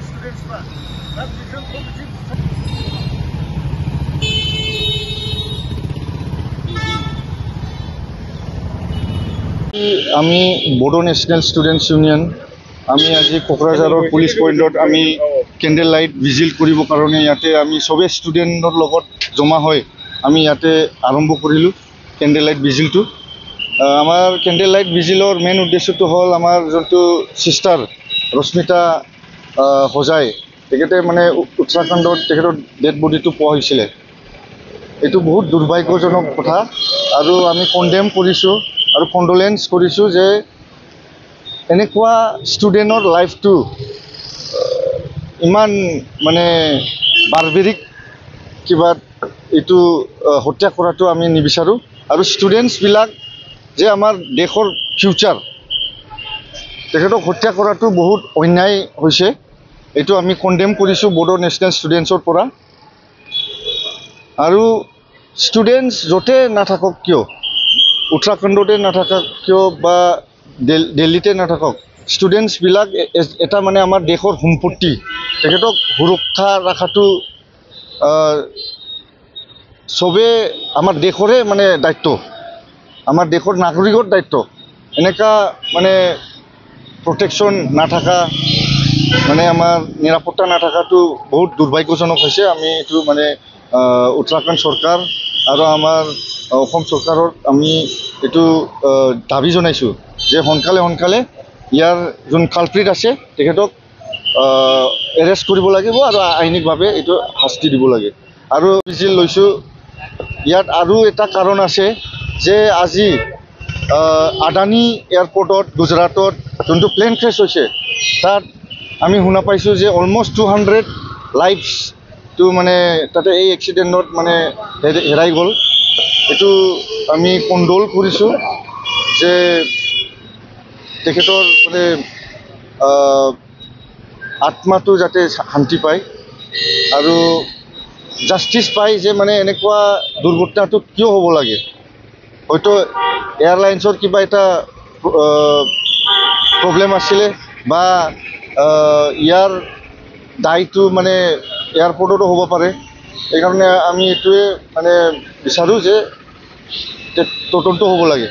स्टुडेन्ट्सफ्रा दा बेखौ আমি বড়ো ন্যাশনাল স্টুডেন্টস ইউনিয়ন আমি আজি কোকৰাঝাৰৰ পুলিচ পইণ্টত আমি কেণ্ডেল লাইট ভিজিল কৰিবৰ কাৰণে ইয়াতে আমি সবে ষ্টুডেণ্টৰ লগত জমা হৈ আমি ইয়াতে আৰম্ভ কৰিলোঁ কেণ্ডেল লাইট ভিজিলটো। আমাৰ কেণ্ডেল লাইট ভিজিলৰ মেইন উদ্দেশ্যটো হ'ল আমাৰ যোনটো সিষ্টাৰ ৰশ্মিতা হোজাই তেখেতে মানে উত্তৰাখণ্ডত তেখেতৰ ডেড বডিটো পোৱা হৈছিলে। এইটো বহুত দুৰ্ভাগ্যজনক কথা আৰু আমি কণ্ডেম কৰিছোঁ আৰু কণ্ডোলেন্স কৰিছোঁ যে এনেকুৱা ষ্টুডেণ্টৰ লাইফটো ইমান মানে বাৰ্বেৰিক কিবা এইটো হত্যা কৰাটো আমি নিবিচাৰোঁ আৰু ষ্টুডেণ্টছবিলাক যে আমাৰ দেশৰ ফিউচাৰ তেখেতক হত্যা কৰাটো বহুত অন্যায় হৈছে। এইটো আমি কণ্ডেম কৰিছোঁ বড়ো নেশ্যনেল ষ্টুডেণ্টছৰ পৰা। আৰু ষ্টুডেণ্টছ য'তে নাথাকক কিয়, উত্তৰাখণ্ডতে নাথাকক কিয় বা দিল্লীতে নাথাকক, ষ্টুডেণ্টছবিলাক এটা মানে আমাৰ দেশৰ সম্পত্তি, তেখেতক সুৰক্ষা ৰখাটো চবে আমাৰ দেশৰে মানে দায়িত্ব, আমাৰ দেশৰ নাগৰিকৰ দায়িত্ব। এনেকুৱা মানে প্ৰটেকশ্যন নাথাকা মানে আমাৰ নিৰাপত্তা নাথাকাটো বহুত দুৰ্ভাগ্যজনক হৈছে। আমি এইটো মানে উত্তৰাখণ্ড চৰকাৰ আৰু আমাৰ অসম চৰকাৰৰ আমি এইটো দাবী জনাইছোঁ যে সোনকালে ইয়াৰ যোন কালপ্ৰিট আছে তেখেতক এৰেষ্ট কৰিব লাগিব আৰু আইনিকভাৱে এইটো শাস্তি দিব লাগে। আৰু ভিজিল লৈছোঁ ইয়াত আৰু এটা কাৰণ আছে যে আজি আদানী এয়াৰপৰ্টত গুজৰাটত যোনটো প্লেন ক্ৰেছ হৈছে তাত আমি শুনা পাইছোঁ যে অলমষ্ট 200 লাইফছটো মানে তাতে এই এক্সিডেণ্টত মানে হেৰাই গ'ল। এইটো আমি কণ্ডোল কৰিছোঁ যে তেখেতৰ মানে আত্মাটো যাতে শান্তি পায় আৰু জাষ্টিচ পায় যে মানে এনেকুৱা দুৰ্ঘটনাটো কিয় হ'ব লাগে। হয়তো এয়াৰলাইন্সৰ কিবা এটা প্ৰব্লেম আছিলে বা ইয়াৰ দায়টো মানে এয়াৰপৰ্টতো হ'ব পাৰে। সেইকাৰণে আমি এইটোৱে মানে বিচাৰোঁ যে তদন্ত হ'ব লাগে।